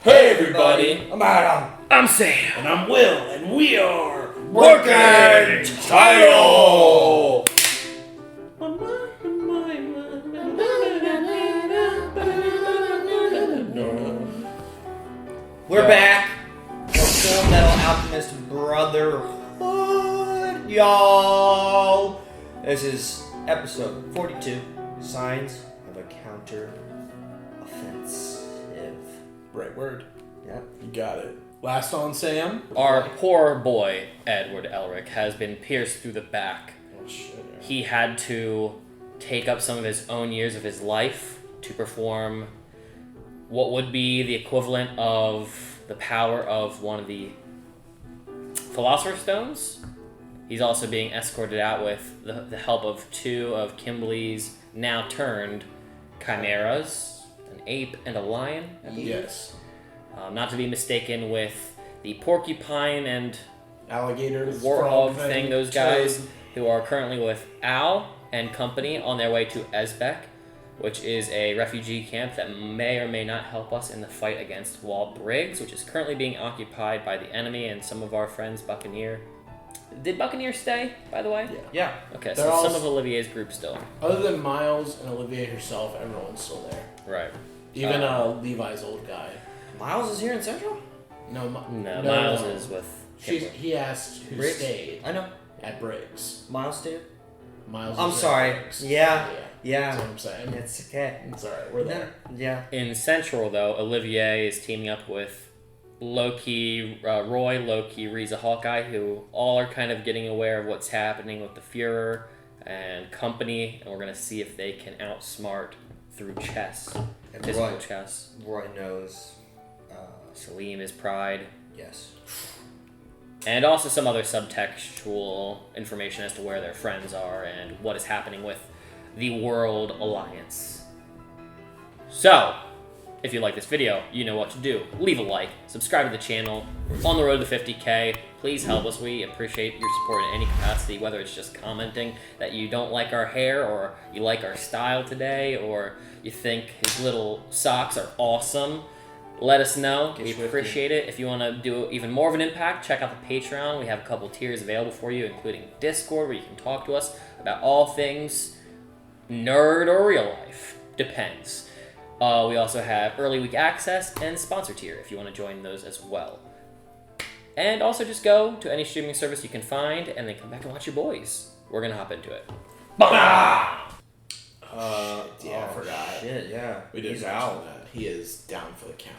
Hey everybody, I'm Adam. I'm Sam. And I'm Will, and we are Working Title! We're back for Fullmetal Alchemist Brotherhood, y'all. This is episode 42, Signs of a Counter-Offensive. Right word. Yep. You got it. Last on Sam. Our poor boy, Edward Elric, has been pierced through the back. Oh shit. He had to take up some of his own years of his life to perform what would be the equivalent of the power of one of the Philosopher's Stones. He's also being escorted out with the help of two of Kimberly's now turned chimeras, an ape and a lion, I believe. Yes. Not to be mistaken with the porcupine and Alligators. warthog thing, those guys who are currently with Al and company on their way to Ezbek, which is a refugee camp that may or may not help us in the fight against Wall Briggs, which is currently being occupied by the enemy and some of our friends, Buccaneer. Did Buccaneer stay, by the way? Yeah. Okay, They're so all some of Olivier's group still. Other than Miles and Olivier herself, everyone's still there. Right. Even Levi's old guy. Miles is here in Central? No, Miles is with Kimberly. He asked who Briggs? stayed I know. at Briggs. Miles too? Miles. I'm is at sorry. Briggs. Yeah. That's Yeah. what I'm saying. It's okay. It's alright. We're there. Yeah. In Central, though, Olivier is teaming up with Loki, Roy, Loki, Riza, Hawkeye, who all are kind of getting aware of what's happening with the Fuhrer and company, and we're going to see if they can outsmart through chess, And physical Roy. chess. Roy knows. Salim is Pride, Yes. and also some other subtextual information as to where their friends are and what is happening with the World Alliance. So, if you like this video, you know what to do. Leave a like, subscribe to the channel. We're on the road to 50K. Please help us. We appreciate your support in any capacity, whether it's just commenting that you don't like our hair, or you like our style today, or you think his little socks are awesome. Let us know. Get We swifty. appreciate it. If you want to do even more of an impact, check out the Patreon. We have a couple tiers available for you, including Discord, where you can talk to us about all things nerd or real life. Depends. We also have early week access and sponsor tier if you want to join those as well. And also just go to any streaming service you can find and then come back and watch your boys. We're going to hop into it. Yeah, I forgot. Shit, yeah. We didn't He's mention out. that. He is down for the count.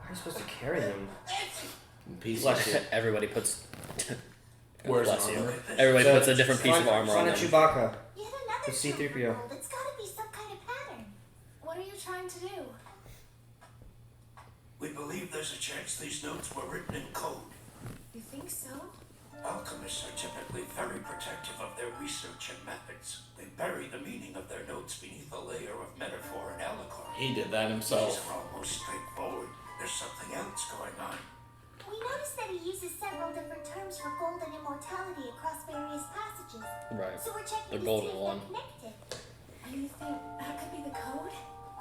How are you supposed to carry him? In pieces. Bless you. Everybody puts... Where's Bless you. armor? Everybody So, puts a different piece of armor on Find a them. Chewbacca. Yet another With C-3PO. chokehold. It's gotta be some kind of pattern. What are you trying to do? We believe there's a chance these notes were written in code. You think so? Alchemists are typically very protective of their research and methods. They bury the meaning of their notes beneath a layer of metaphor and allegory. He did that These himself. are almost straightforward. There's something else going on. We noticed that he uses several different terms for gold and immortality across various passages. Right. So we're checking The to golden see if one. they're connected. And you think that could be the code?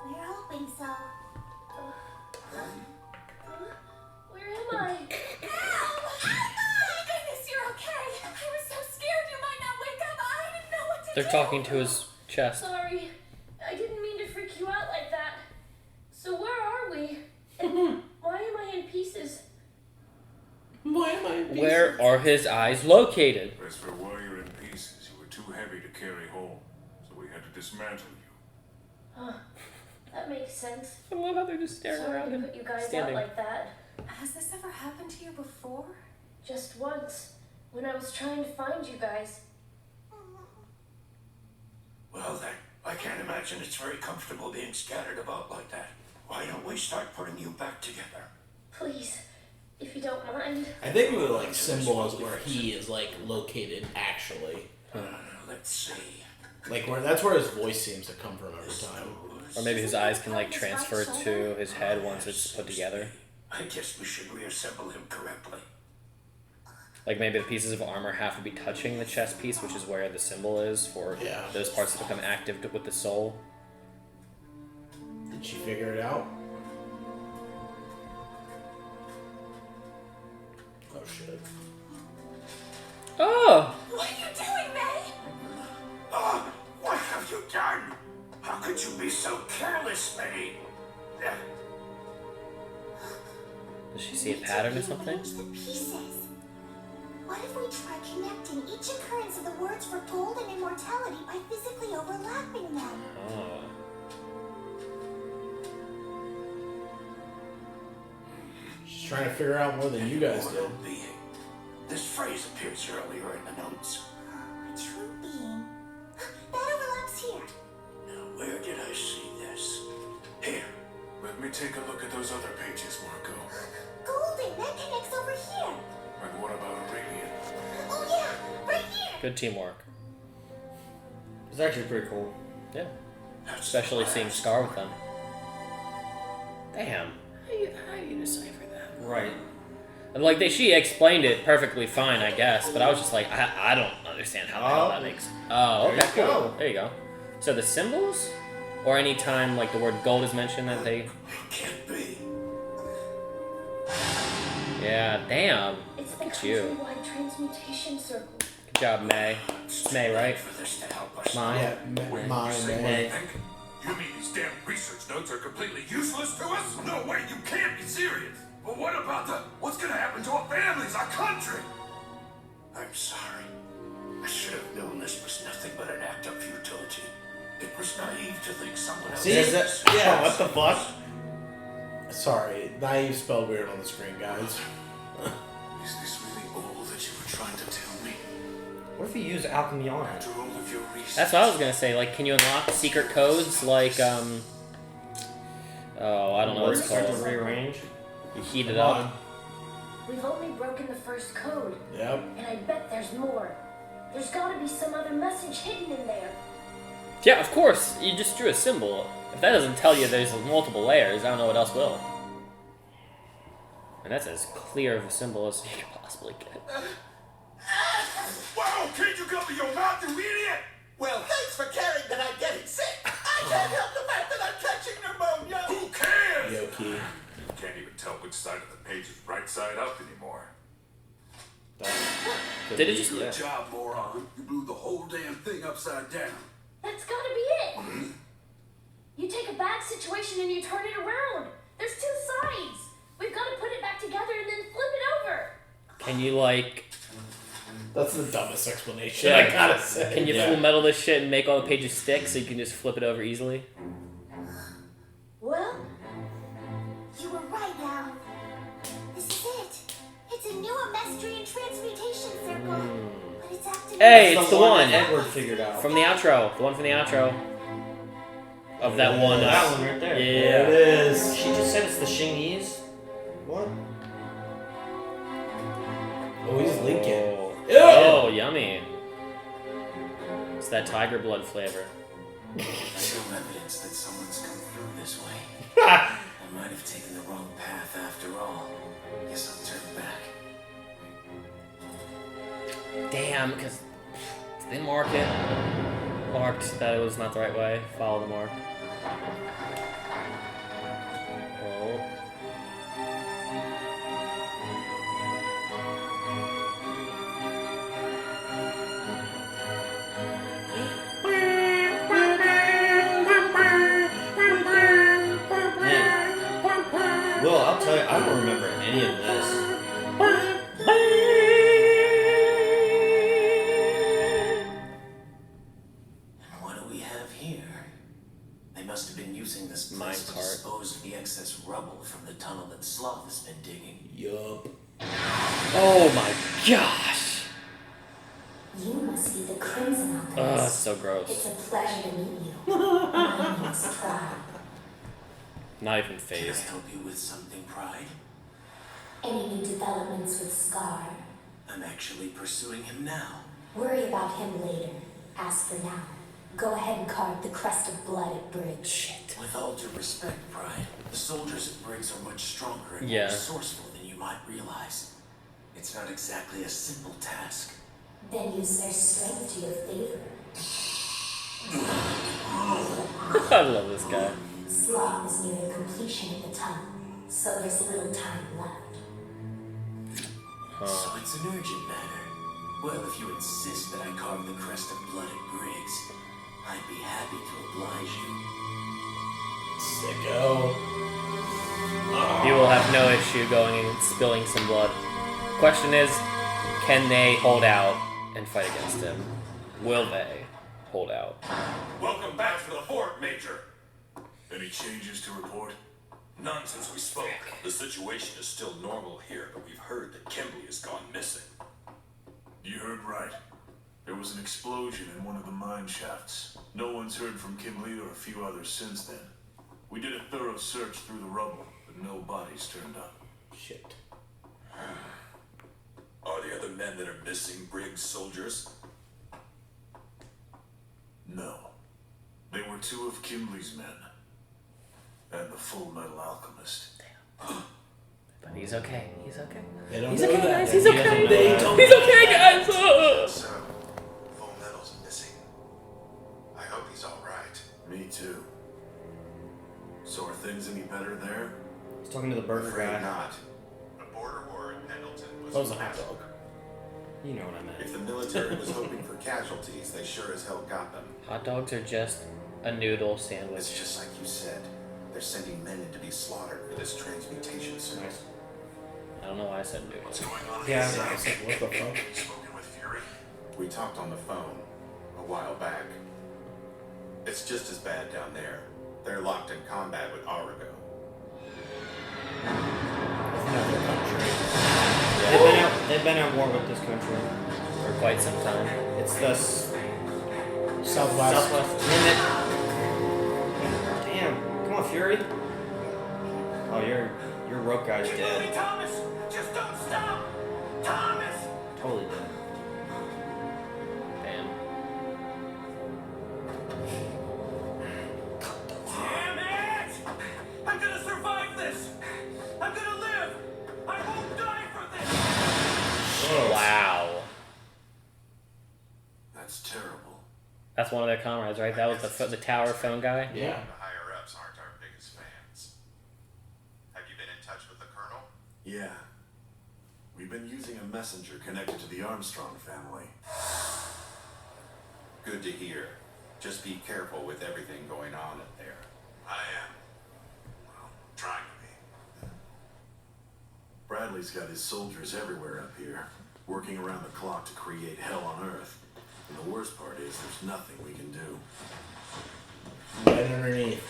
We're hoping so. Where am I? Ow! My goodness, you're okay. I was so scared you might not wake up. I didn't know what to do. They're talking to his chest. Sorry, I didn't mean to freak you out like that. So where are we? And why am I in pieces? Why am I in pieces? Where are his eyes located? As for why you're in pieces, you were too heavy to carry home, so we had to dismantle you. Huh, that makes sense. I love how they're just staring Sorry around to him. put you guys standing. out like that. Has this ever happened to you before? Just once, when I was trying to find you guys. Well then, I can't imagine it's very comfortable being scattered about like that. Why don't we start putting you back together? Please, if you don't mind. I think the like symbol is where he is like located actually. Let's see. Like where that's where his voice seems to come from every time. Or maybe his eyes can like transfer to his head once it's put together. I guess we should reassemble him correctly. Like maybe the pieces of armor have to be touching the chest piece, which is where the symbol is for Yeah. those parts to become active with the soul. The Did she figure it out? Oh shit. Oh! What are you doing, May? What have you done? How could you be so careless, May? Does she see a pattern or something? Arrange the pieces. What if we try connecting each occurrence of the words for gold and immortality by physically overlapping them? Oh. She's trying to figure out more than you guys did. Immortal being. This phrase appears earlier in the notes. A true being. That overlaps here. Now, where did I see this? Here. Let me take a look at those other pages, Marco. Golden, that connects over here. And what about Aurelian? Oh yeah, right here. Good teamwork. It's actually pretty cool. Yeah. That's Especially the seeing last. Scar with them. Damn. How you decipher that? Right. And like she explained it perfectly fine, I guess, but I was just like, I don't understand how the hell that makes. Oh, okay, There you cool. go. There you go. So the symbols, or any time like the word gold is mentioned, that they. It can't be. Yeah, damn. It's the Look at you. countrywide transmutation circle. Good job, May. It's May, right? For this to help us. Mine. Yeah, Wait, mine, you say man. what, Hank? You mean these damn research notes are completely useless to us? No way, you can't be serious. But what about what's gonna happen to our families, our country? I'm sorry. I should have known this was nothing but an act of futility. It was naive to think someone else. See, is that? Yeah. What the fuck? Sorry, naive spelled weird on the screen, guys. Is this really all that you were trying to tell me? What if you use alchemy on it? After all of your research. That's what I was gonna say. Like, can you unlock secret codes? Like, oh, I don't know what it's Start to called. rearrange. You heat it Come up. on. We've only broken the first code, Yep. and I bet there's more. There's gotta be some other message hidden in there. Yeah, of course. You just drew a symbol. If that doesn't tell you there's multiple layers, I don't know what else will. And that's as clear of a symbol as you could possibly get. Wow, can't you cover your mouth, you idiot? Well, thanks for caring that I'm getting sick. I can't help the fact that I'm catching pneumonia. Who cares? Yoki. You can't even tell which side of the page is right side up anymore. Did it just? Yeah. job, moron. You blew the whole damn thing upside down. That's gotta be it. You take a bad situation and you turn it around. There's two sides. We've gotta put it back together and then flip it over. Can you like? That's the dumbest explanation, Yeah. I gotta say. Can you full metal this shit and make all the pages stick so you can just flip it over easily? Well, you were right, Al. This is it. It's a new Amestrian transmutation circle. But it's acting. Hey, That's it's the one that Edward figured out. from the outro. The one from the outro. Of that one. That one right there. There Yeah. it is. She just said it's the Shingese. What? Oh, he's Lincoln. Oh, yummy. It's that tiger blood flavor. There's no evidence that someone's come through this way. I might have taken the wrong path after all. Guess I'll turn back. Damn, because they marked that it was not the right way. Follow the mark. Oh. Man. Will, I'll tell you, I don't remember any of this. And what do we have here? They must have been using this place to Minecart. dispose of the excess rubble from the tunnel that Sloth has been digging. Yup. Oh my gosh! You must be the Crimson Ugh, Alchemist. that's so gross. It's a pleasure to meet you. My name is Pride. Not even Can I phased. help you with something, Pride? Any new developments with Scar? I'm actually pursuing him now. Worry about him later. As for now, go ahead and carve the crest of blood at Bridge. Shit. With all due respect, Pride, the soldiers at Briggs are much stronger and Yeah. more resourceful than you might realize. It's not exactly a simple task. Then use their strength to your favor. I love this guy. Sloth is near the completion of the tunnel, so there's little time left. So it's an urgent matter. Well, if you insist that I carve the crest of blood at Briggs, I'd be happy to oblige you. Sicko. You will have no issue going and spilling some blood. Question is, can they hold out and fight against him? Will they hold out? Welcome back to the fort, Major. Any changes to report? None since we spoke. The situation is still normal here, but we've heard that Kimberly has gone missing. You heard right. There was an explosion in one of the mine shafts. No one's heard from Kimberly or a few others since then. We did a thorough search through the rubble, but no bodies turned up. Shit. Are the other men that are missing Briggs soldiers? No. They were two of Kimberly's men. And the Fullmetal Alchemist. But he's okay. He's okay. They don't He's know okay, that. guys. He's He okay. doesn't know that. He's okay, guys. So, Fullmetal's missing. I hope he's alright. Me too. So are things any better there? He's talking to the burger Afraid guy. not. The border war in Pendleton was That was a hot dog. You know what I meant. If the military was hoping for casualties, they sure as hell got them. Hot dogs are just a noodle It's sandwich. just like you said. They're sending men in to be slaughtered for this transmutation suit. Nice. I don't know why I said noodle. What's going on Yeah. inside? It's like, what the fuck? Spoken with Fury? We talked on the phone a while back. It's just as bad down there. They're locked in combat with Arago. Another country. They've been at war with this country. For quite some time. It's the Southwest. Damn it. Damn. Come on, Fury. Oh, your rope guy's dead. Thomas! Just don't stop! Thomas! Totally dead. Damn. Damn it! I'm gonna survive this! I'm gonna live! I won't die for this! Wow. That's terrible. That's one of their comrades, right? That was the tower phone guy. Yeah. The higher-ups aren't our biggest fans. Have you been in touch with the Colonel? Yeah. We've been using a messenger connected to the Armstrong family. Good to hear. Just be careful with everything going on up there. I am. Well, trying to be. Bradley's got his soldiers everywhere up here, working around the clock to create hell on Earth. And the worst part is there's nothing we can do. Right underneath.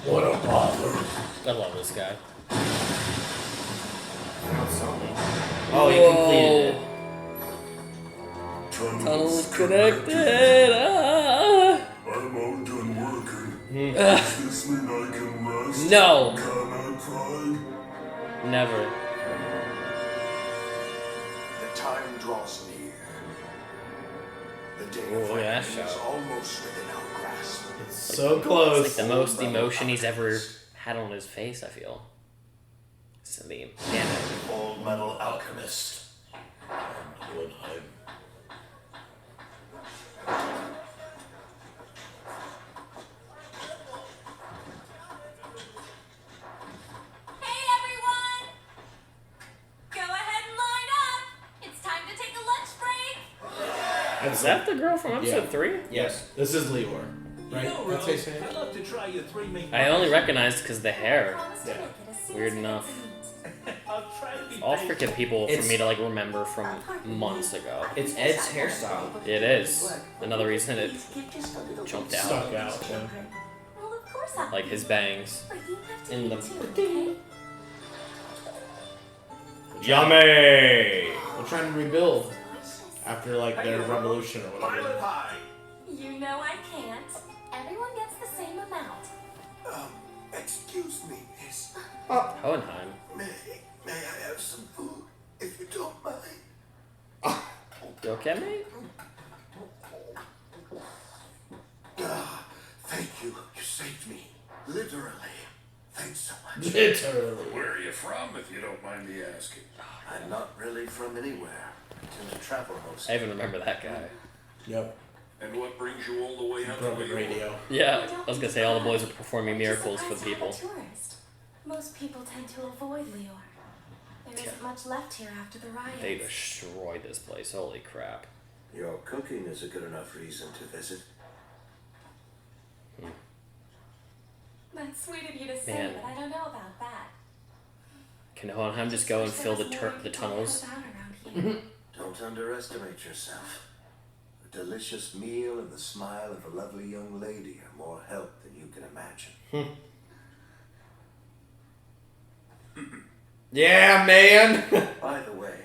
What a bother. I love this guy. Found something. Oh, he completed it. Tunnel's connected. I'm all done working. Does this mean I can rest? No. Can I cry? Never. The time draws near. The day Oh, of look at that reckoning is shot. almost within our grasp. It's so close. It's like the most emotion he's ever had on his face, I feel. It's the meme. Damn it. Fullmetal Alchemist. Hey everyone! Go ahead and line up. It's time to take a lunch break. Is that the girl from episode 3? Yes. This is Leor. Right? That's his name. I'd love to try your three main. I only recognized because the hair. Promise to Yeah. make it as soon Weird as enough. I'll try to be All patient. freaking people for It's- me to like remember from months ago. It's Ed's hairstyle. It is. Another reason it jumped out. Stuck out. Yeah. Well, of course I'll Like his bangs. But you have to In eat the- too, okay? Yummy! They're trying to rebuild after like their revolution or Pilot whatever. high. You know I can't. Everyone gets the same amount. Excuse me, miss. Hohenheim. May I have some food, if you don't mind? You okay, mate? Thank you. You saved me. Literally. Thanks so much. Literally. Where are you from, if you don't mind me asking? I'm not really from anywhere. I tend to travel most. I even remember that guy. Yep. And what brings you all the way out to Broken New York? radio. Yeah, I was gonna say all the boys are performing miracles for the Just a people. tourist. Most people tend to avoid Lior. There isn't much left here after the riots. They destroyed this place. Holy crap. Your cooking is a good enough reason to visit. That's sweet of you to say, Man. but I don't know about that. Can Hohenheim just go and Wish fill there the was more you the could talk tunnels? about around here. Don't underestimate yourself. A delicious meal and the smile of a lovely young lady are more help than you can imagine. Yeah, man. By the way,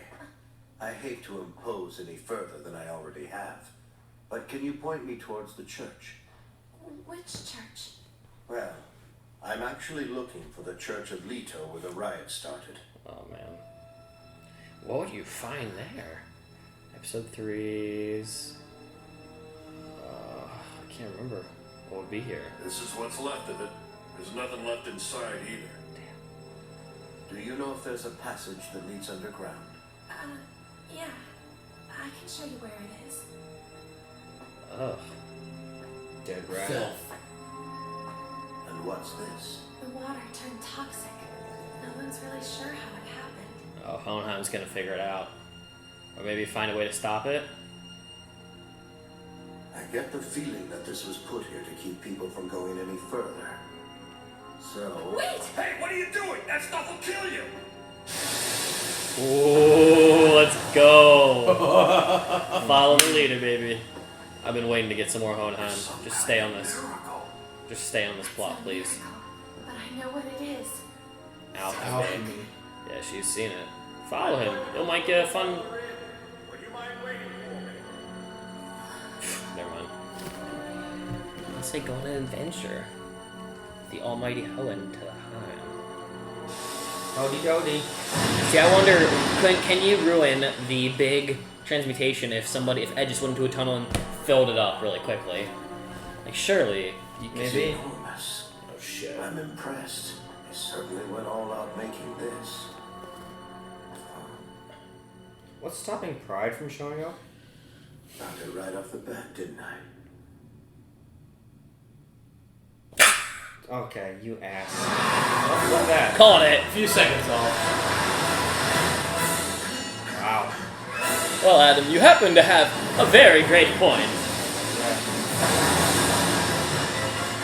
I hate to impose any further than I already have, but can you point me towards the church? Which church? Well, I'm actually looking for the Church of Leto where the riot started. Oh man. What would you find there? Episode 3's. I can't remember what would be here. This is what's left of it. There's nothing left inside either. Do you know if there's a passage that leads underground? Yeah. I can show you where it is. Ugh. Dead rat. Filth. And what's this? The water turned toxic. No one's really sure how it happened. Oh, Hohenheim's gonna figure it out. Or maybe find a way to stop it. I get the feeling that this was put here to keep people from going any further. So... Wait! Hey, what are you doing? That stuff will kill you! Ooh, let's go. Follow the leader, baby. I've been waiting to get some more Hohenheim. Just stay on this. Just stay on this plot, please. But I know what it is. Alchemy. Yeah, she's seen it. Follow him. It might get a fun... Would you mind waiting for me? Never mind. Let's say go on an adventure. The almighty Hohenheim. Howdy doody. See, I wonder, can you ruin the big transmutation if Ed just went into a tunnel and filled it up really quickly? Like, surely, you can... Maybe. Enormous. Oh shit. I'm impressed. They certainly went all out making this. What's stopping Pride from showing up? Found it right off the bat, didn't I? Okay, you ass. What's that? Called it! A few seconds off. Wow. Well, Adam, you happen to have a very great point.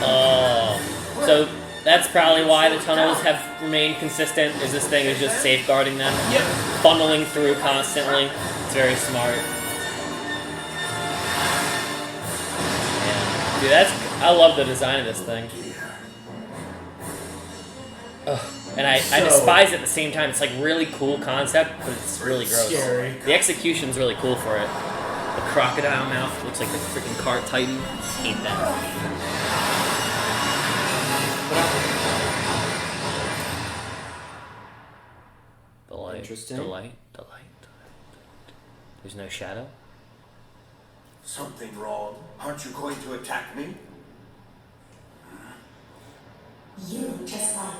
Oh. So, that's probably why the tunnels have remained consistent, is this thing is just safeguarding them. Yep. Funneling through constantly. It's very smart. Yeah. Dude, I love the design of this thing. Ugh. And I despise it at the same time. It's like really cool concept, but it's really gross. Scary. The execution's really cool for it. The crocodile mouth looks like the freaking cart titan. Hate that. The light. Interesting. The light. There's no shadow. Something wrong? Aren't you going to attack me? You, just like...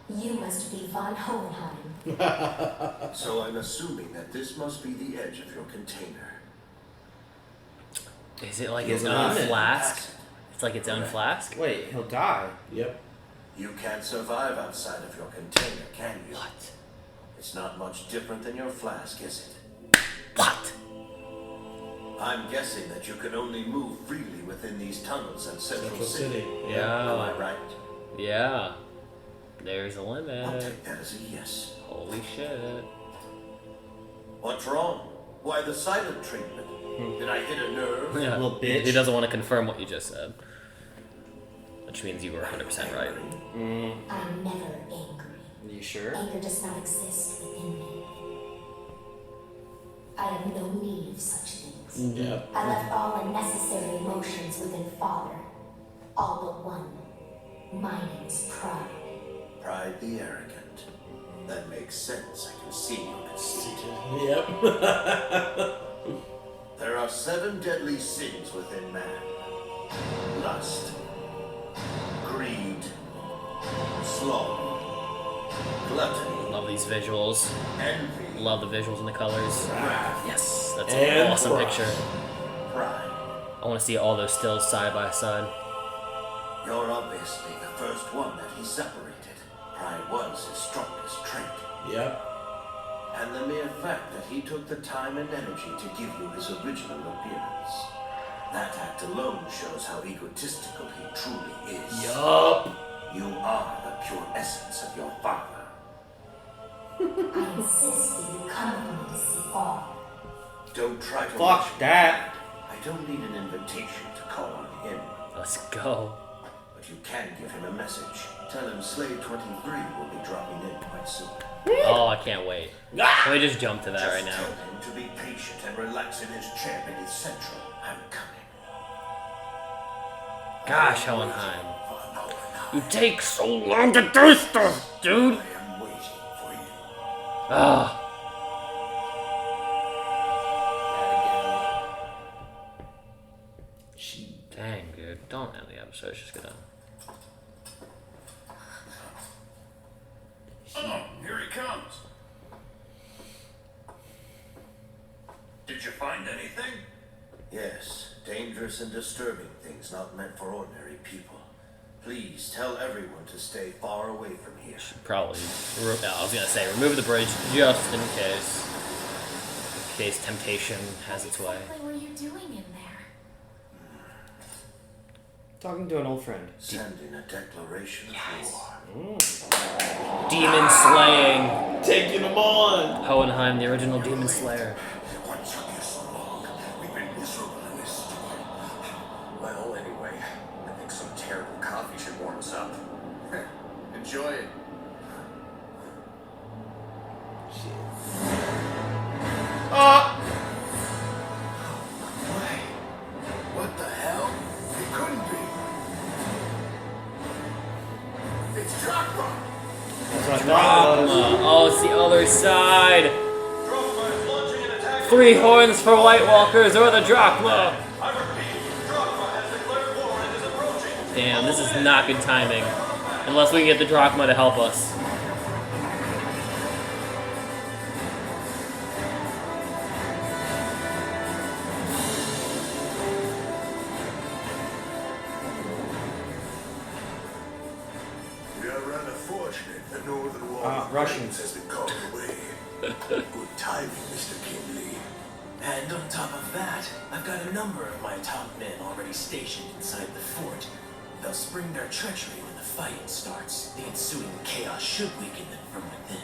You must be von Hohenheim. So I'm assuming that this must be the edge of your container. Is it like He's its own on it. flask? It's like its own flask? Wait, he'll die. Yep. You can't survive outside of your container, can you? What? It's not much different than your flask, is it? What? I'm guessing that you can only move freely within these tunnels in Central City. Yeah. Am I right? Yeah. There's a I'll limit. take that as a yes. Holy shit. What's wrong? Why the silent treatment? Did I hit a nerve? Yeah. Little bitch. He doesn't want to confirm what you just said. Which means you were 100% right. I'm never angry. Are you sure? Anger does not exist within me. I have no need of such things. Yep. I left all unnecessary emotions within Father. All but one. My name is Pride. Pride the arrogant. That makes sense. I can see your conceit. Yep. There are 7 deadly sins within man. Lust, greed, sloth, gluttony, Love these visuals. envy, Love the visuals and the colors. wrath, Yes, that's And an awesome pride. picture. pride. I want to see all those stills side by side. You're obviously the first one that he separated. Pride was his strongest trait. Yep. And the mere fact that he took the time and energy to give you his original appearance. That act alone shows how egotistical he truly is. Yup. You are the pure essence of your father. I insist that you come with me to see Father. Don't try to Fuck rush me. that. I don't need an invitation to call on him. Let's go. But you can give him a message. Tell him Slave 23 will be dropping in quite soon. Oh, I can't wait. Let me just jump to that right Just now. tell him to be patient and relax in his chair beneath Central. I'm coming. Gosh, Hohenheim. For no one You take so long to do stuff, dude. I am waiting for you. Ah. Dang, dude. Don't end the episode. It's just gonna. Oh, here he comes. Did you find anything? Yes, dangerous and disturbing things not meant for ordinary people. Please tell everyone to stay far away from here. Probably. I was gonna say, remove the bridge just in case. In case temptation has its way. What exactly were you doing in there? Talking to an old friend. Sending a declaration of war. Demon slaying. Taking them on. Hohenheim, the original demon slayer. What took you so long? We've been miserable in this storm. Well, anyway, I think some terrible coffee should warm us up. Enjoy it. What the hell? It couldn't be. It's Chakra! That's what I thought it was. Oh, it's the other side. 3 horns for White Walkers or the Drachma. Damn, this is not good timing. Unless we can get the Drachma to help us. We are rather fortunate the northern wall of Russians. has been called away. Good timing, Mr. Kingley. And on top of that, I've got a number of my top men already stationed inside the fort. They'll spring their treachery when the fighting starts. The ensuing chaos should weaken them from within.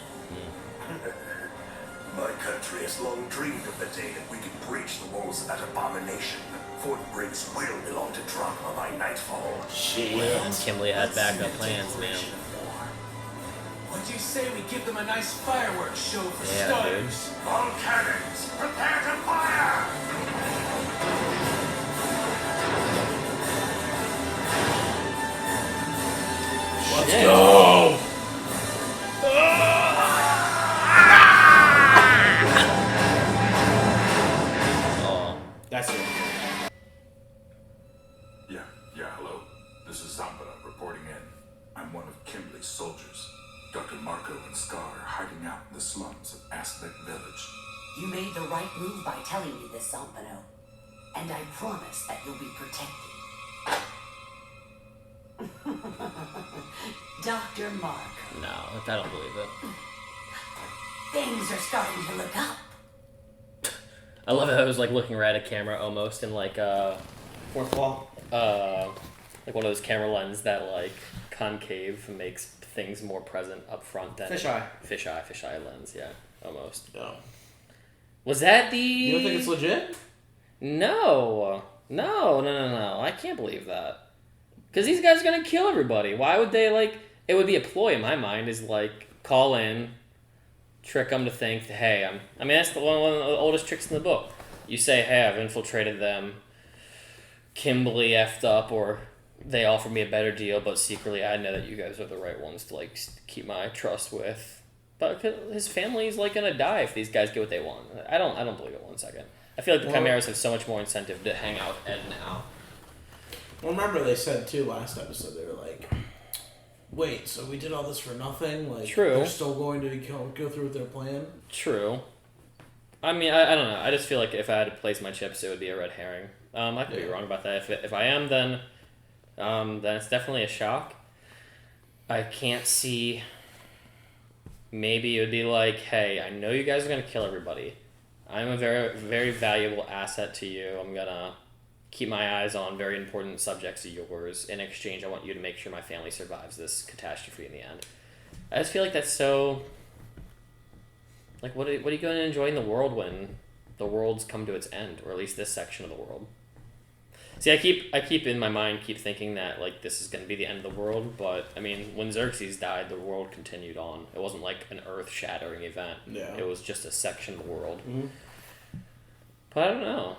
My country has long dreamed of the day that we can breach the walls of that abomination. Fort Briggs will belong to Drachma by nightfall. Kimberly had backup plans, man. What do you say we give them a nice fireworks show for Yeah, dude. starters? All cannons, prepare to fire! Let's go. Oh. That's it. Yeah, hello. This is Zambara reporting in. I'm one of Kimberly's soldiers. Dr. Marco and Scar are hiding out in the slums of Aspect Village. You made the right move by telling me this, Zampano. And I promise that you'll be protected. Dr. Marco. No, I don't believe it. Things are starting to look up. I love how I was like looking right at camera almost in like Fourth wall. like one of those camera lenses that like concave makes things more present up front than Fisheye. Fisheye lens, yeah, almost. No. Was that the? You don't think it's legit? No. I can't believe that. Because these guys are gonna kill everybody. Why would they like? It would be a ploy in my mind. Is like call in, trick them to think, hey, I mean that's one of the oldest tricks in the book. You say, hey, I've infiltrated them. Kimberly effed up, or they offered me a better deal, but secretly I know that you guys are the right ones to like keep my trust with. But his family's like gonna die if these guys get what they want. I don't believe it 1 second. I feel like the Chimeras have so much more incentive to hang out Ed now. Well, remember they said too last episode, they were like, wait, so we did all this for nothing? Like, True. They're still going to go through with their plan? True. I mean, I don't know. I just feel like if I had to place my chips, it would be a red herring. I could be wrong about that. If I am, then it's definitely a shock. I can't see. Maybe it would be like, hey, I know you guys are gonna kill everybody. I'm a very, very valuable asset to you. I'm gonna keep my eyes on very important subjects of yours. In exchange, I want you to make sure my family survives this catastrophe in the end. I just feel like that's so... Like, what are you going to enjoy in the world when the world's come to its end? Or at least this section of the world. See, I keep in my mind, thinking that, like, this is going to be the end of the world. But, I mean, when Xerxes died, the world continued on. It wasn't like an earth-shattering event. Yeah. It was just a section of the world. Mm-hmm. But I don't know.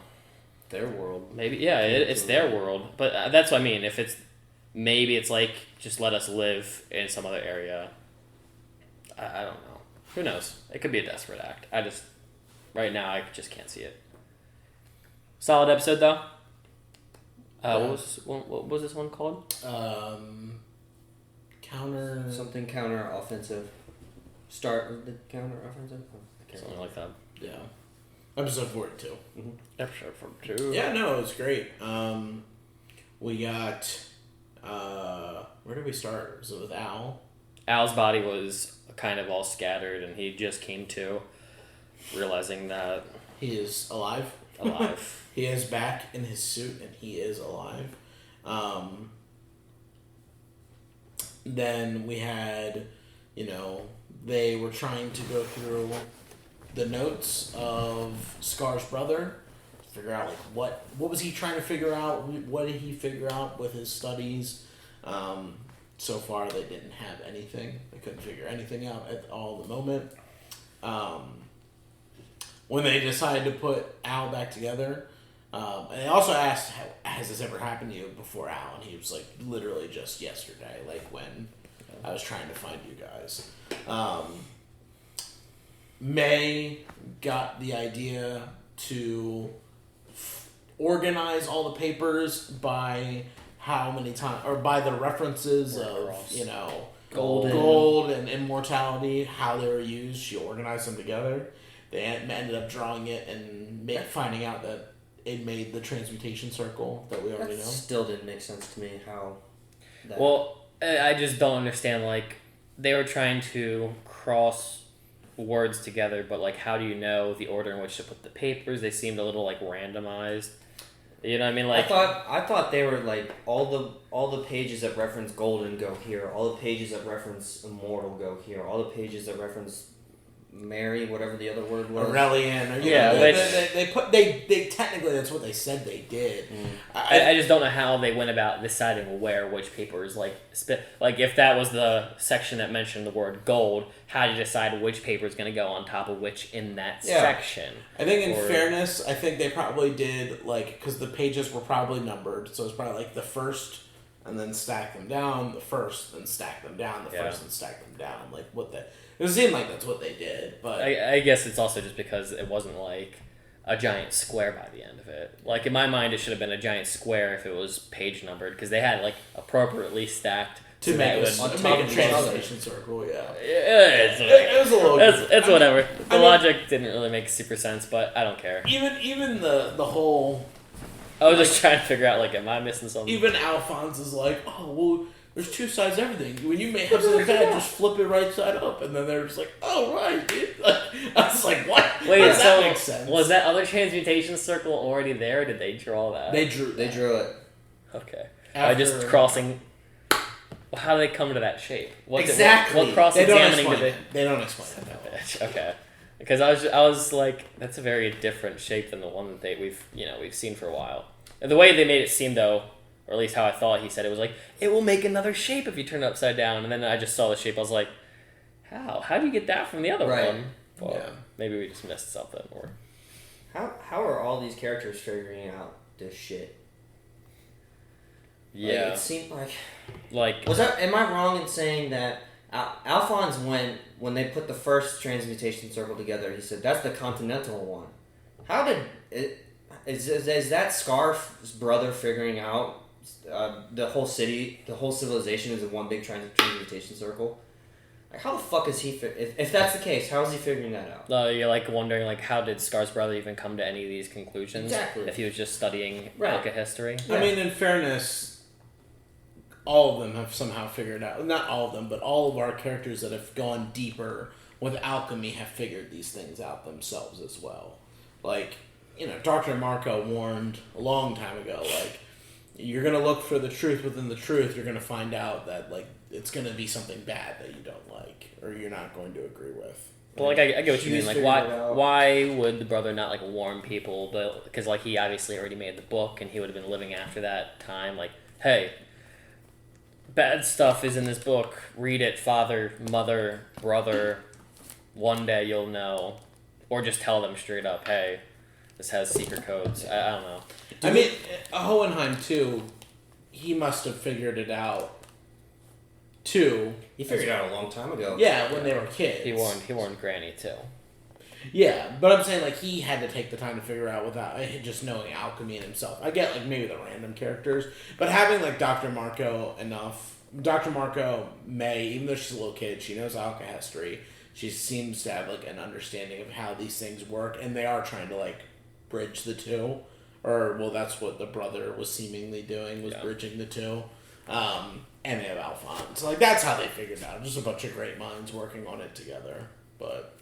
Their world. Maybe, yeah, it's their world. But that's what I mean. If it's... Maybe it's like, just let us live in some other area. I don't know. Who knows? It could be a desperate act. Right now, I just can't see it. Solid episode, though. What was this one called? Counter offensive. Start the counter offensive? Something like that. Yeah. Episode 42. Mm-hmm. Episode 42. Yeah, no, it was great. We got... where did we start? Was it with Al? Al's body was kind of all scattered, and he just came to, realizing that... He is alive. He is back in his suit, and he is alive. Then we had, they were trying to go through the notes of Scar's brother, figure out, like, what was he trying to figure out? What did he figure out with his studies? So far, they didn't have anything. They couldn't figure anything out at all the moment. When they decided to put Al back together, and they also asked, has this ever happened to you before, Al? And he was like, literally just yesterday, like when I was trying to find you guys. May got the idea to organize all the papers by how many times, or by the references of, gold and immortality, how they were used. She organized them together. They ended up drawing it and finding out that it made the transmutation circle that we already know. Still didn't make sense to me how that... Well, I just don't understand, like, they were trying to cross words together, but, like, how do you know the order in which to put the papers? They seemed a little, like, randomized. You know what I mean? Like, I thought they were like all the pages that reference Golden go here, all the pages that reference Immortal go here, all the pages that reference Mary, whatever the other word was. Aurelian. They technically that's what they said they did. I just don't know how they went about deciding which papers, like if that was the section that mentioned the word gold, how do you decide which paper is going to go on top of which in that section? I think in fairness, I think they probably did, like, because the pages were probably numbered, so it's probably like the first and then stack them down, the first, then stack them down, the first, and stack them down. Like, it seemed like that's what they did, but... I guess it's also just because it wasn't, like, a giant square by the end of it. Like, in my mind, it should have been a giant square if it was page numbered, because they had, like, appropriately stacked... To make a translation circle, yeah. It was a little... It's whatever. The logic didn't really make super sense, but I don't care. Even the whole... I was just trying to figure out, like, am I missing something? Even Alphonse is like, oh, well, there's two sides to everything. When you have something bad, just flip it right side up. And then they're just like, oh, right, dude. Like, I was like, what? Wait, does that make sense? Was that other transmutation circle already there, or did they draw that? They drew it. Okay. By just crossing... Well, how do they come to that shape? What exactly. What cross-examining did they... They don't explain it. Okay. Because I was like, that's a very different shape than the one that we've seen for a while. And the way they made it seem, though, or at least how I thought he said it, was like, it will make another shape if you turn it upside down. And then I just saw the shape. I was like, how? How do you get that from the other one? Well, maybe we just missed something. Or how are all these characters figuring out this shit? Yeah. Like, it seemed like... Am I wrong in saying that Alphonse, when they put the first transmutation circle together, he said, that's the continental one. How did... Is that Scar's brother figuring out the whole city, the whole civilization is a one big transmutation circle? Like, how the fuck is he... If that's the case, how is he figuring that out? You're, like, wondering, like, how did Scar's brother even come to any of these conclusions? Exactly. If he was just studying history? Yeah. I mean, in fairness, all of them have somehow figured out... Not all of them, but all of our characters that have gone deeper with alchemy have figured these things out themselves as well. Like, Dr. Marco warned a long time ago, like, you're going to look for the truth within the truth, you're going to find out that, like, it's going to be something bad that you don't like, or you're not going to agree with. Well, like, I get what you mean. Like, why would the brother not, like, warn people? But because, like, he obviously already made the book, and he would have been living after that time. Like, hey, bad stuff is in this book. Read it, father, mother, brother. One day you'll know. Or just tell them straight up, hey, this has secret codes. I don't know. I mean, Hohenheim, too, he must have figured it out. Too. He figured it out a long time ago. Yeah, when they were kids. He warned Granny too. Yeah, but I'm saying, like, he had to take the time to figure out without just knowing alchemy in himself. I get, like, maybe the random characters, but having, like, Dr. Marco enough. Dr. Marco May, even though she's a little kid, she knows alchemy. She seems to have, like, an understanding of how these things work, and they are trying to, like, bridge the two. Or, well, that's what the brother was seemingly doing, was bridging the two. And they have Alphonse. Like, that's how they figured it out. Just a bunch of great minds working on it together. But...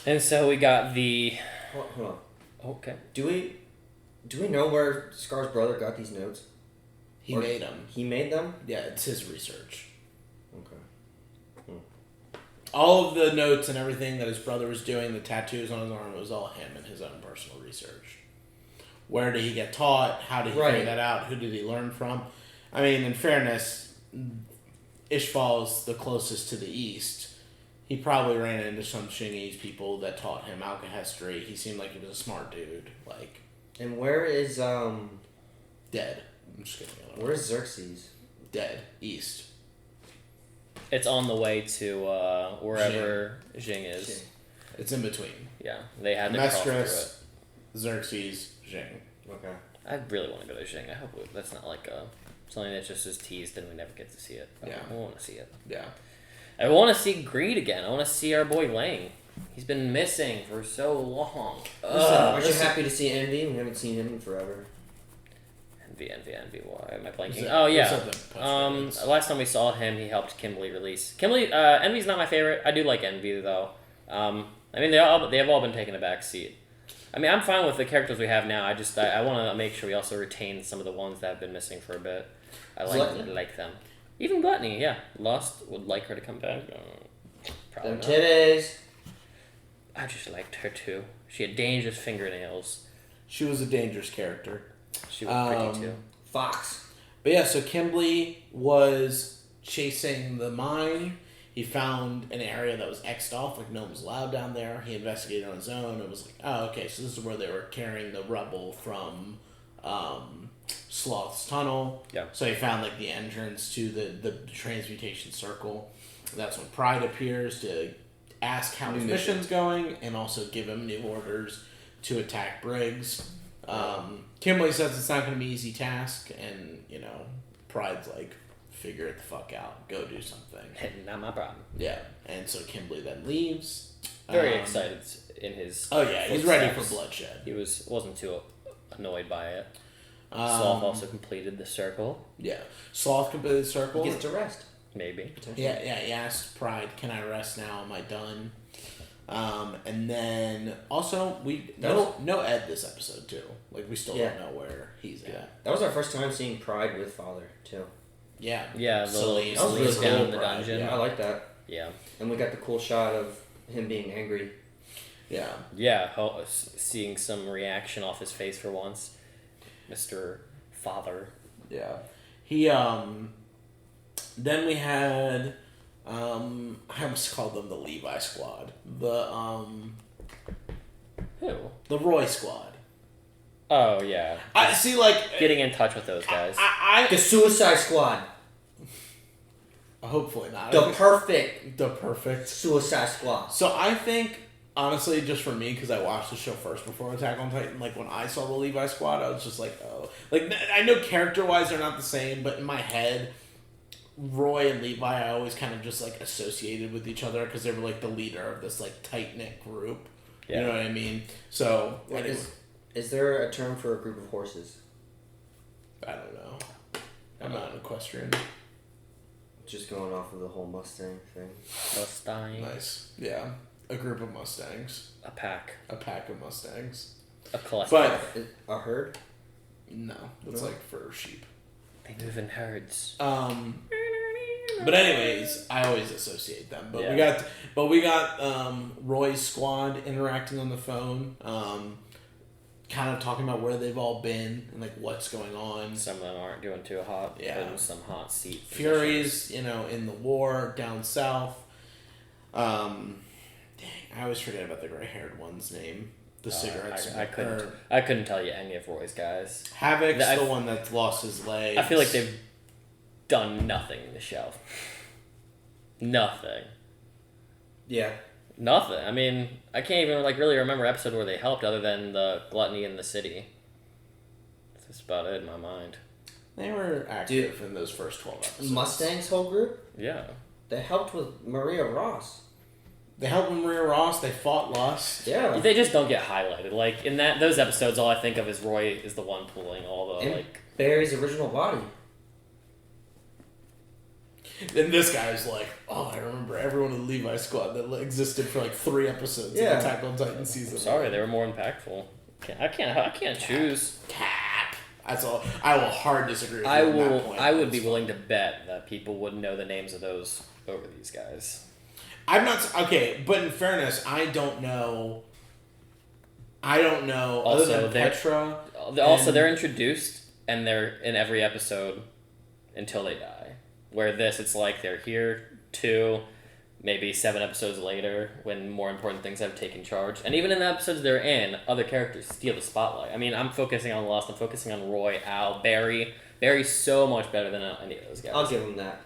And so we got the... Hold on. Okay. Do we know where Scar's brother got these notes? He made them. He made them? Yeah, it's his research. Okay. All of the notes and everything that his brother was doing, the tattoos on his arm, it was all him and his own personal research. Where did he get taught? How did he figure that out? Who did he learn from? I mean, in fairness, Ishval's the closest to the east. He probably ran into some Shingese people that taught him alchemy. He seemed like he was a smart dude. Like, and where is dead? I'm just kidding. Where's Xerxes? Dead. East. It's on the way to wherever Jing is. It's in between. Yeah, they had to cross through it. Xerxes, Jing. Okay. I really want to go to Jing. I hope that's not like something that just is teased and we never get to see it. But I want to see it. Yeah. I want to see Greed again. I want to see our boy Lang. He's been missing for so long. Aren't you happy to see Envy? We haven't seen him in forever. Envy. Why am I blanking? Oh yeah. Last time we saw him, he helped Kimberly release. Envy's not my favorite. I do like Envy though. I mean, they have all been taking a back seat. I mean, I'm fine with the characters we have now. I want to make sure we also retain some of the ones that have been missing for a bit. I like them. Even Gluttony, yeah. Lost would like her to come back. Probably Them not. titties. I just liked her too. She had dangerous fingernails. She was a dangerous character. She was pretty too. Fox. But yeah, so Kimberly was chasing the mine. He found an area that was X'd off, like no one was allowed down there. He investigated on his own and was like, oh, okay, so this is where they were carrying the rubble from Sloth's tunnel. Yeah. So he found like the entrance to the transmutation circle. That's when Pride appears to ask how his mission's going and also give him new orders to attack Briggs. Kimberly says it's not going to be an easy task, and, Pride's like, figure it the fuck out. Go do something. Not my problem. Yeah. And so Kimberly then leaves. Very excited in his... Oh, yeah. He's ready for bloodshed. He wasn't too annoyed by it. Sloth also completed the circle. Yeah. Sloth completed the circle. He gets to rest. Maybe. Yeah. He asked Pride, can I rest now? Am I done? And then also no Ed this episode too. Like we still don't know where he's at. That was our first time seeing Pride with Father too. Yeah. Yeah, Celine down in the dungeon. Yeah. I like that. Yeah. And we got the cool shot of him being angry. Yeah. Yeah, seeing some reaction off his face for once. Mr. Father. Yeah. He then we had I almost called them the Levi Squad. Who? The Roy Squad. Oh yeah. I see. Like getting in touch with those guys. The Suicide Squad. Hopefully not. The perfect Suicide Squad. So I think honestly, just for me, because I watched the show first before Attack on Titan. Like when I saw the Levi Squad, I was just like, oh, like I know character wise they're not the same, but in my head, Roy and Levi, I always kind of just like associated with each other because they were like the leader of this like tight knit group. Yeah. You know what I mean? So is there a term for a group of horses? I don't know. I'm not an equestrian. Just going off of the whole Mustang thing. Mustang. Nice. Yeah. A group of Mustangs. A pack. A pack of Mustangs. A collective. But a herd? No, it's like for sheep. They move in herds. But anyways, I always associate them. But we got Roy's squad interacting on the phone, kind of talking about where they've all been and like what's going on. Some of them aren't doing too hot. Yeah, some hot seat. Fury's, in the war down south. Dang, I always forget about the gray-haired one's name. The cigarettes. I couldn't tell you any of Roy's guys. Havoc's the one that's lost his legs. I feel like they've done nothing in the show. Nothing. Yeah. Nothing. I mean, I can't even really remember an episode where they helped other than the gluttony in the city. That's about it in my mind. They were active in those first 12 episodes. Mustang's whole group? Yeah. They helped with Maria Ross. They helped with Maria Ross. They fought Lust. Yeah. They just don't get highlighted. Like, in those episodes, all I think of is Roy is the one pulling all the, Barry's original body. Then this guy's like, oh, I remember everyone in the Levi squad that existed for like 3 episodes of Attack on Titan season. Sorry, they were more impactful. I can't choose. Cap. That's all. I will hard disagree with you on that point. I would be willing to bet that people would know the names of those over these guys. I'm not okay, but in fairness, I don't know. Also, other than Petra. Also, they're introduced and they're in every episode until they die. Where this, it's like they're here 2, maybe 7 episodes later when more important things have taken charge. And even in the episodes they're in, other characters steal the spotlight. I mean, I'm focusing on Lost. I'm focusing on Roy, Al, Barry. Barry's so much better than any of those guys. I'll give him that.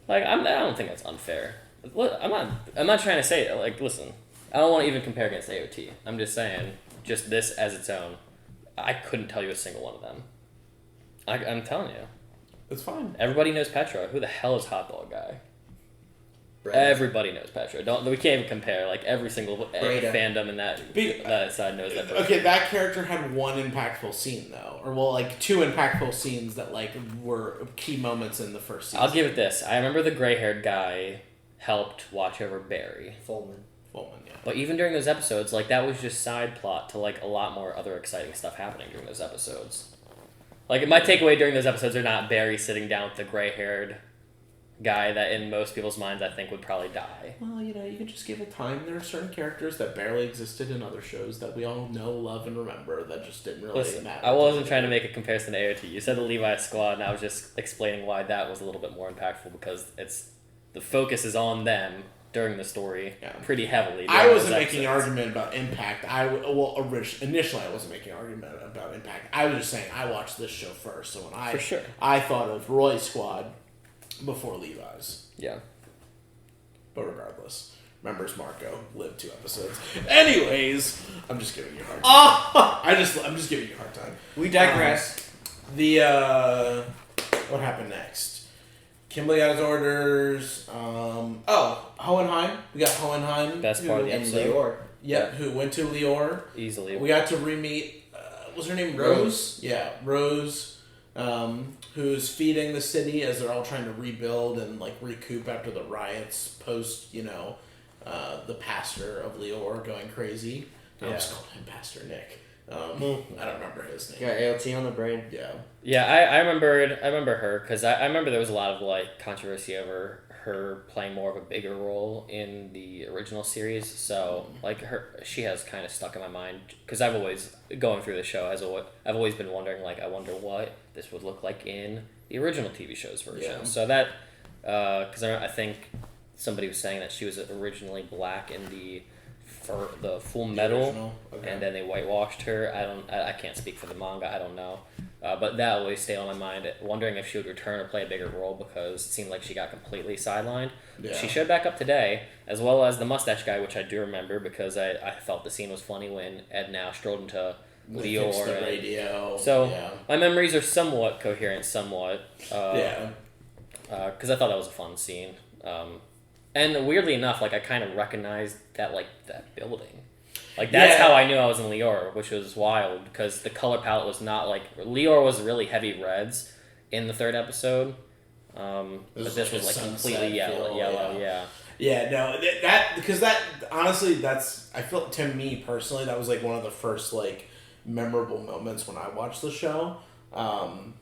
I don't think that's unfair. I'm not trying to say it. Listen, I don't want to even compare against AOT. I'm just saying, just this as its own. I couldn't tell you a single one of them. I'm telling you. It's fine. Everybody knows Petra. Who the hell is Hot Dog Guy? Everybody knows Petra. We can't even compare. Like, every single fandom in that side knows that person. Okay, that character had one impactful scene, though. Or, well, like, 2 impactful scenes that, like, were key moments in the first season. I'll give it this. I remember the gray-haired guy helped watch over Barry. Fullman, yeah. But even during those episodes, like, that was just side plot to, like, a lot more other exciting stuff happening during those episodes. Like, my takeaway during those episodes are not Barry sitting down with the gray-haired guy that in most people's minds I think would probably die. Well, you could just give it time. There are certain characters that barely existed in other shows that we all know, love, and remember that just didn't really matter. I wasn't trying to make a comparison to AOT. You said the Levi squad, and I was just explaining why that was a little bit more impactful because the focus is on them during the story pretty heavily. I wasn't making an argument about impact. Initially I wasn't making an argument about impact. I was just saying I watched this show first, so when I thought of Roy's squad before Levi's. Yeah. But regardless, remembers Marco lived 2 episodes. Anyways, I'm just giving you a hard time. I'm just giving you a hard time. We digress. What happened next? Kimberly got his orders. Hohenheim. We got Hohenheim. Best part of the episode. Lior. Yep, who went to Lior. Easily. We got to re-meet, was her name Rose? Yeah, Rose, who's feeding the city as they're all trying to rebuild and, like, recoup after the riots post, the pastor of Lior going crazy. I just called him Pastor Nick. I don't remember his name. Got AOT on the brain. Yeah. Yeah, I remember her because I remember there was a lot of, like, controversy over her playing more of a bigger role in the original series. So, like, she has kind of stuck in my mind because I've always, going through the show, I've always been wondering, like, I wonder what this would look like in the original TV show's version. Yeah. So that, because I think somebody was saying that she was originally black in the Fullmetal, and then they whitewashed her. I can't speak for the manga. I don't know, but that always stayed on my mind. Wondering if she would return or play a bigger role because it seemed like she got completely sidelined. Yeah. She showed back up today, as well as the mustache guy, which I do remember because I felt the scene was funny when Ed now strolled into Lior. The radio. So my memories are somewhat coherent, because I thought that was a fun scene. And weirdly enough, like I kind of recognized that building. Like that's how I knew I was in Lior, which was wild because the color palette was not like Lior was really heavy reds in the third episode, but this was like completely yellow. Yeah, no, that because that honestly, that's I feel to me personally that was like one of the first like memorable moments when I watched the show.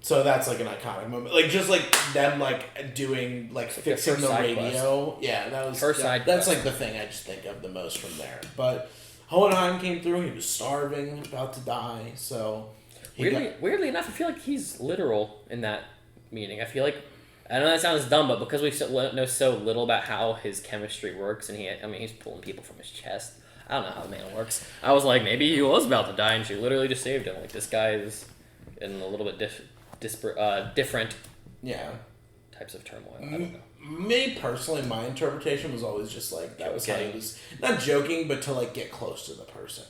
So that's like an iconic moment, like just like them like doing like fixing the radio. Yeah, that was that's like the thing I just think of the most from there. But Hohenheim came through. He was starving, about to die. So weirdly enough, I feel like he's literal in that meeting. I feel like. I know that sounds dumb, but because we know so little about how his chemistry works, and he's pulling people from his chest. I don't know how the man works. I was like, maybe he was about to die, and she literally just saved him. Like, this guy is in a little bit different types of turmoil. I don't know. Me, personally, my interpretation was always just like, that was how he was, not joking, but to, like, get close to the person.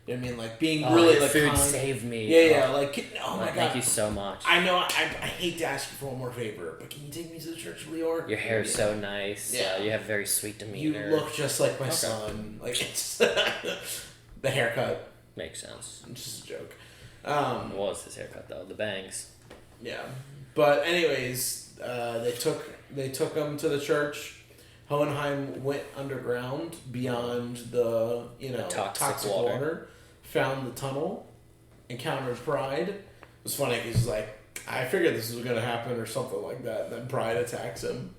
You know what I mean? Like, being really, like, food saved me. Yeah, like, oh my God. Thank you so much. I know, I hate to ask you for one more favor, but can you take me to the church, Lior? Your hair is so nice. Yeah. You have very sweet demeanor. You look just like my son. Like, it's the haircut. Makes sense. It's just a joke. What was his haircut, though? The bangs. Yeah. But anyways, they took him to the church. Hohenheim went underground beyond the toxic water, found the tunnel, encountered Pride. It was funny because he's like, I figured this was gonna happen or something like that. And then Pride attacks him.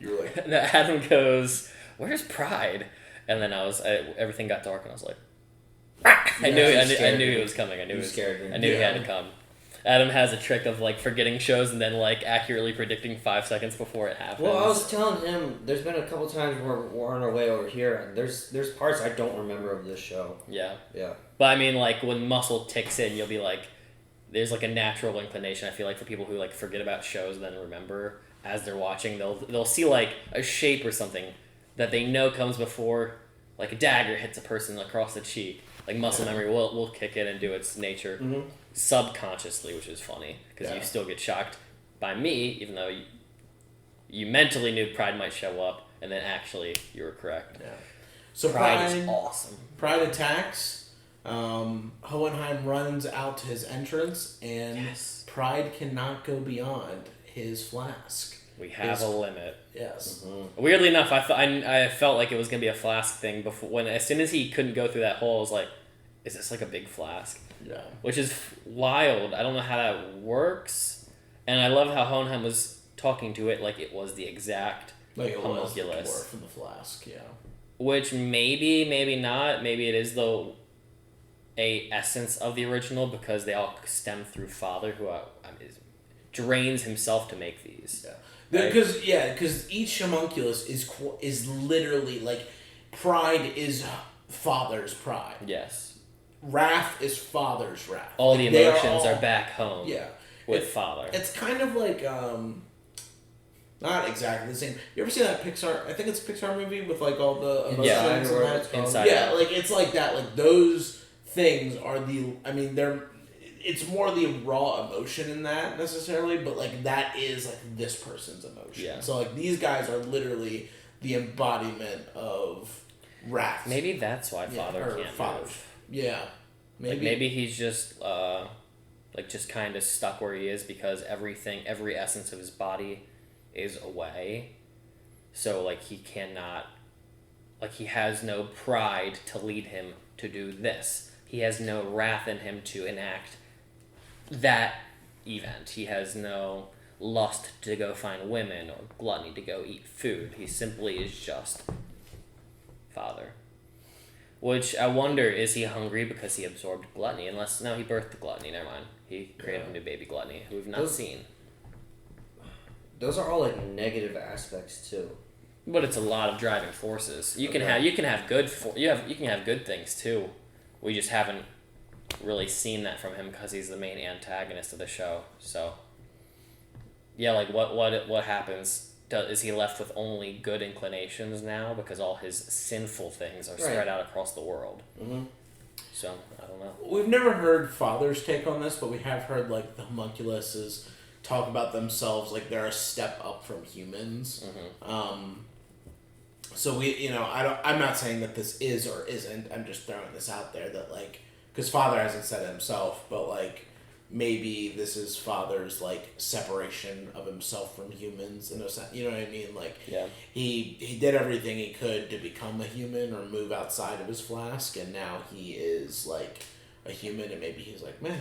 You were like, and Adam goes, "Where's Pride?" And then everything got dark, and I was like, I knew he was coming. I knew he had to come. Adam has a trick of like forgetting shows and then like accurately predicting 5 seconds before it happens. Well, I was telling him there's been a couple times where we're on our way over here and there's parts I don't remember of this show. Yeah. Yeah. But I mean, like when muscle ticks in, you'll be like, there's like a natural inclination. I feel like for people who like forget about shows then remember as they're watching, they'll see like a shape or something that they know comes before, like a dagger hits a person across the cheek. Like muscle memory will kick in and do its nature subconsciously, which is funny because you still get shocked by me, even though you mentally knew Pride might show up, and then actually you were correct. Yeah. So Pride is awesome. Pride attacks. Hohenheim runs out to his entrance, and Pride cannot go beyond his flask. We have a limit. Yes. Mm-hmm. Weirdly enough, I felt like it was gonna be a flask thing before. As soon as he couldn't go through that hole, I was like, "Is this like a big flask?" Yeah. Which is wild. I don't know how that works, and I love how Hohenheim was talking to it like it was the exact homunculus. Was from the flask. Yeah. Which maybe not. Maybe it is a essence of the original because they all stem through Father, who drains himself to make these. Yeah. Because each homunculus is literally like Pride is Father's pride. Yes. Wrath is Father's wrath. All the emotions are back home. Yeah. With Father. It's kind of like not exactly the same. You ever see that Pixar? I think it's a Pixar movie with like all the emotions and that. Inside. Yeah, like it's like that. Like those things are it's more the raw emotion in that necessarily, but like that is like this person's emotion. Yeah. So like these guys are literally the embodiment of wrath. Maybe that's why Father can't move. Yeah. Maybe he's just just kind of stuck where he is because every essence of his body is away. So like he cannot, like he has no pride to lead him to do this. He has no wrath in him to enact that event. He has no lust to go find women or gluttony to go eat food. He simply is just Father. Which I wonder, is he hungry because he absorbed gluttony? Unless, no, he birthed the gluttony, never mind. He created a new baby gluttony, who we've not seen. Those are all like negative aspects too. But it's a lot of driving forces. You can have good things too. We just haven't really seen that from him because he's the main antagonist of the show. So, yeah, like what happens? Is he left with only good inclinations now because all his sinful things are spread out across the world? Mm-hmm. So I don't know. We've never heard Father's take on this, but we have heard like the homunculus is talk about themselves like they're a step up from humans. So I'm not saying that this is or isn't. I'm just throwing this out there that like, because Father hasn't said it himself, but like maybe this is Father's like separation of himself from humans in a sense. You know what I mean? Like he did everything he could to become a human or move outside of his flask, and now he is like a human, and maybe he's like, man,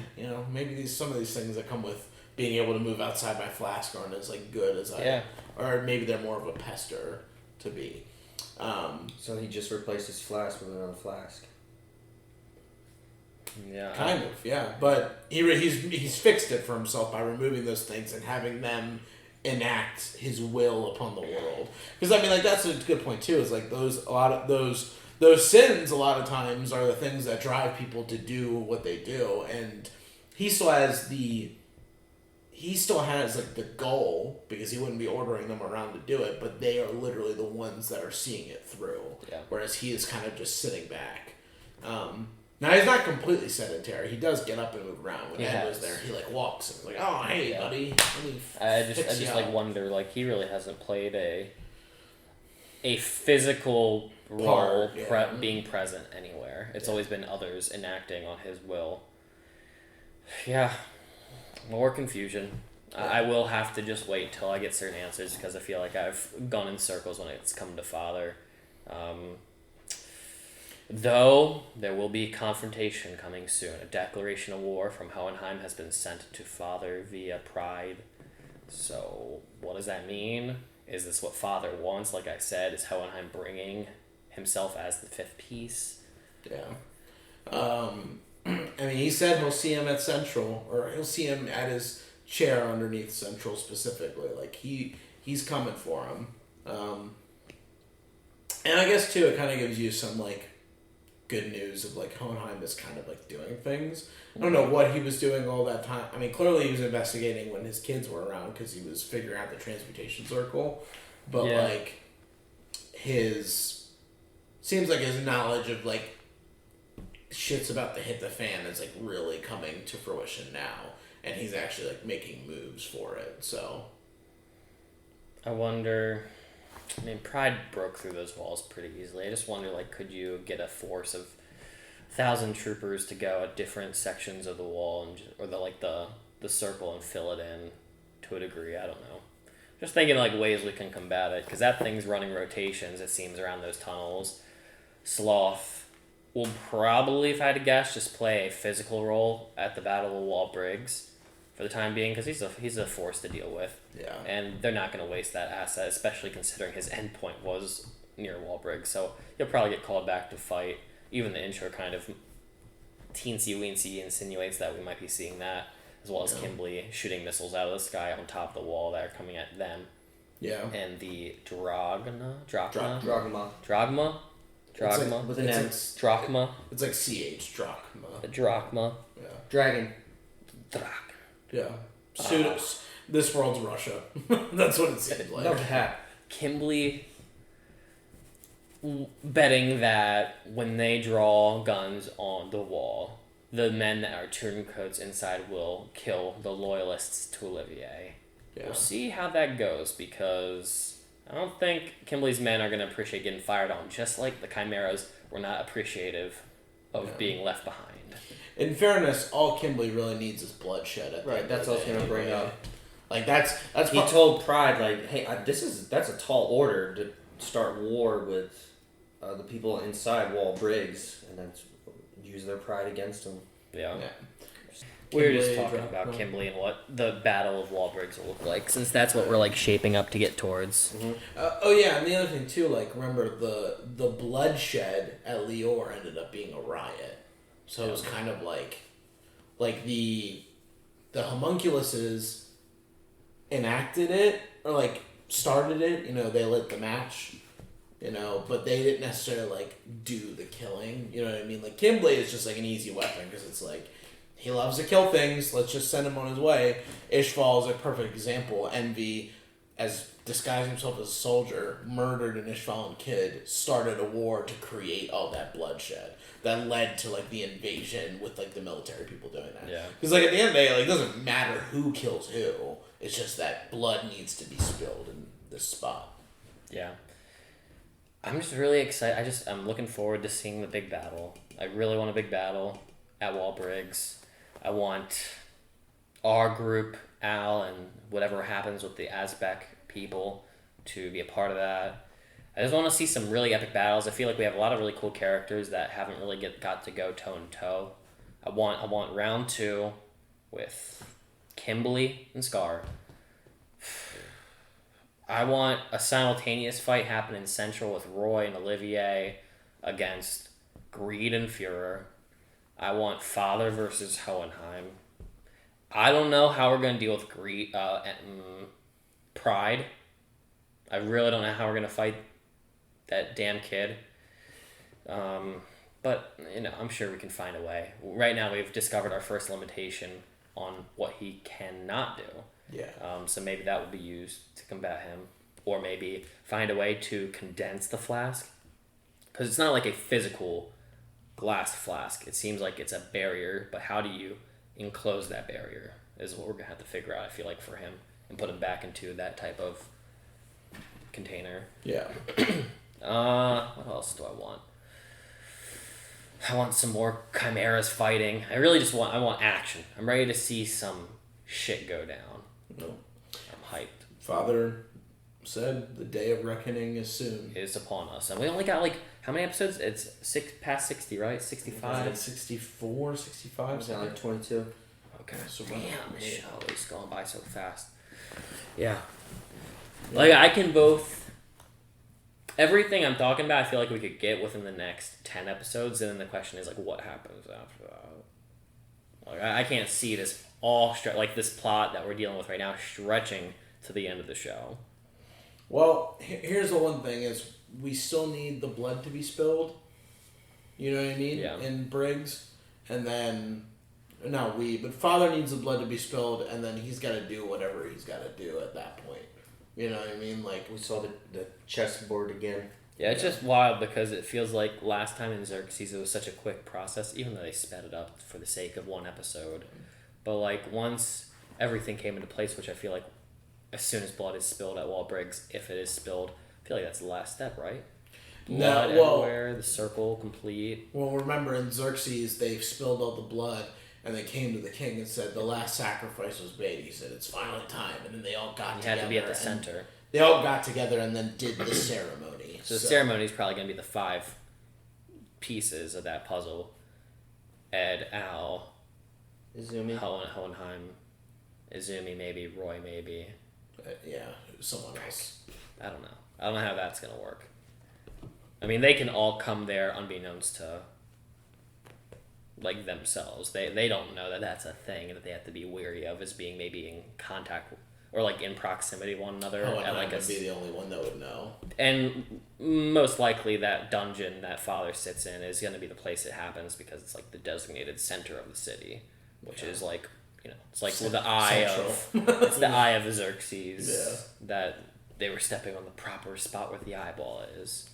maybe some of these things that come with being able to move outside my flask aren't as like good as or maybe they're more of a pester to be. So he just replaced his flask with another flask. Yeah, kind of, yeah. But he's fixed it for himself by removing those things and having them enact his will upon the world. Because I mean, like that's a good point too. Is like those sins a lot of times are the things that drive people to do what they do, and he still has like the goal, because he wouldn't be ordering them around to do it, but they are literally the ones that are seeing it through. Yeah. Whereas he is kind of just sitting back. Now he's not completely sedentary. He does get up and move around. When Ed was there, he like walks and like, oh hey buddy. I just like wonder, like he really hasn't played a physical role being present anywhere. It's always been others enacting on his will. Yeah. More confusion. I will have to just wait till I get certain answers, because I feel like I've gone in circles when it's come to Father. Though there will be confrontation coming soon. A declaration of war from Hohenheim has been sent to Father via Pride. So what does that mean? Is this what Father wants? Like I said, is Hohenheim bringing himself as the fifth piece? Yeah. I mean, he said he'll see him at Central, or he'll see him at his chair underneath Central specifically. Like, he's coming for him. And I guess, too, it kind of gives you some, like, good news of, like, Hohenheim is kind of, like, doing things. I don't know what he was doing all that time. I mean, clearly he was investigating when his kids were around, because he was figuring out the transmutation circle. But, like, seems like his knowledge of, like, shit's about to hit the fan is like really coming to fruition now, and he's actually like making moves for it. So I wonder, I mean, Pride broke through those walls pretty easily. I just wonder, like, could you get a force of 1,000 troopers to go at different sections of the wall or the circle and fill it in to a degree? I don't know. Just thinking like ways we can combat it, because that thing's running rotations, it seems, around those tunnels. Sloth will probably, if I had to guess, just play a physical role at the Battle of Wall Briggs for the time being, because he's a force to deal with. Yeah. And they're not going to waste that asset, especially considering his endpoint was near Wall Briggs. So he'll probably get called back to fight. Even the intro kind of teensy-weensy insinuates that we might be seeing that, as well as Kimberly shooting missiles out of the sky on top of the wall that are coming at them. Yeah. And the Drachma? Drachma with an M. Drachma. It's like CH Drachma. The Drachma. Yeah. Dragon. Yeah. This world's Russia. That's what it seems like. Okay. Kimberly betting that when they draw guns on the wall, the men that are turncoats inside will kill the loyalists to Olivier. Yeah. We'll see how that goes, because I don't think Kimberly's men are going to appreciate getting fired on, just like the Chimeras were not appreciative of being left behind. In fairness, all Kimberly really needs is bloodshed. That's what I was going to bring up. Like that's he told Pride, like, hey, that's a tall order to start war with the people inside Wall Briggs, and then use their pride against them. Yeah. We were just talking about Kimberly and what the Battle of Wall Briggs will look like, since that's what we're like shaping up to get towards. Mm-hmm. And the other thing too, like, remember the bloodshed at Lior ended up being a riot, so it was kind of like the homunculuses enacted it, or like started it. You know, they lit the match. You know, but they didn't necessarily like do the killing. You know what I mean? Like, Kimberly is just like an easy weapon, because it's like, he loves to kill things, let's just send him on his way. Ishval is a perfect example. Envy, as disguised himself as a soldier, murdered an Ishvalan kid, started a war to create all that bloodshed that led to like the invasion with like the military people doing that. Yeah. Because like at the end of the day, like, it doesn't matter who kills who. It's just that blood needs to be spilled in this spot. Yeah. I'm just really excited. I'm looking forward to seeing the big battle. I really want a big battle at Wall Briggs. I want our group, Al, and whatever happens with the Azbek people to be a part of that. I just want to see some really epic battles. I feel like we have a lot of really cool characters that haven't really got to go toe and toe. I want round 2 with Kimberly and Scar. I want a simultaneous fight happen in Central with Roy and Olivier against Greed and Führer. I want Father versus Hohenheim. I don't know how we're going to deal with Greed, Pride. I really don't know how we're going to fight that damn kid. But, I'm sure we can find a way. Right now we've discovered our first limitation on what he cannot do. Yeah. So maybe that will be used to combat him. Or maybe find a way to condense the flask. Because it's not like a physical glass flask. It seems like it's a barrier, but how do you enclose that barrier is what we're going to have to figure out, I feel like, for him. And put him back into that type of container. Yeah. What else do I want? I want some more chimeras fighting. I want action. I'm ready to see some shit go down. No. I'm hyped. Father said the day of reckoning is soon. Is upon us. And we only got how many episodes? It's past 60, right? 65? 64, 65? Was that like 22? Okay. So damn, the show is going by so fast. Yeah. I can both... Everything I'm talking about, I feel like we could get within the next 10 episodes, and then the question is, what happens after that? I can't see this all this plot that we're dealing with right now stretching to the end of the show. Well, here's the one thing is we still need the blood to be spilled. You know what I mean? Yeah. In Briggs. And then, but Father needs the blood to be spilled, and then he's got to do whatever he's got to do at that point. You know what I mean? We saw the chessboard again. Yeah, it's just wild because it feels like last time in Xerxes it was such a quick process, even though they sped it up for the sake of one episode. But once everything came into place, which I feel like as soon as blood is spilled at Wall Briggs, if it is spilled, I feel like that's the last step, right? Blood everywhere, the circle complete. Well, remember in Xerxes they spilled all the blood. And they came to the king and said, the last sacrifice was made. He said, it's finally time. And then they all got together. You had to be at the center. They all got together and then did the ceremony. So the ceremony is probably going to be the 5 pieces of that puzzle. Ed, Al, Izumi, Hohenheim, Izumi maybe, Roy maybe. Someone else. I don't know how that's going to work. I mean, they can all come there unbeknownst to... themselves. They don't know that that's a thing that they have to be wary of as being maybe in contact or in proximity with one another. Hohenheim would be the only one that would know. And most likely that dungeon that Father sits in is going to be the place it happens because it's the designated center of the city, which is it's the eye of it's the eye of Xerxes that they were stepping on the proper spot where the eyeball is.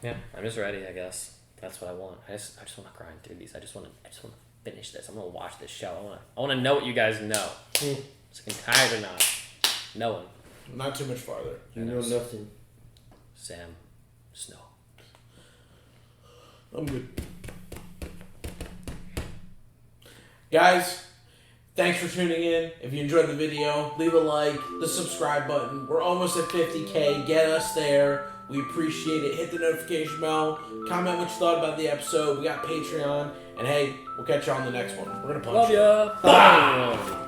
Yeah, I'm just ready, I guess. That's what I want. I just want to grind through these. I just want to finish this. I'm gonna watch this show. I want to know what you guys know. Sick and tired or not, knowing. Not too much farther. You know nothing. Sam Snow. I'm good. Guys, thanks for tuning in. If you enjoyed the video, leave a like, the subscribe button. We're almost at 50K. Get us there. We appreciate it. Hit the notification bell. Comment what you thought about the episode. We got Patreon. And hey, we'll catch you on the next one. We're going to punch Love ya. Bye.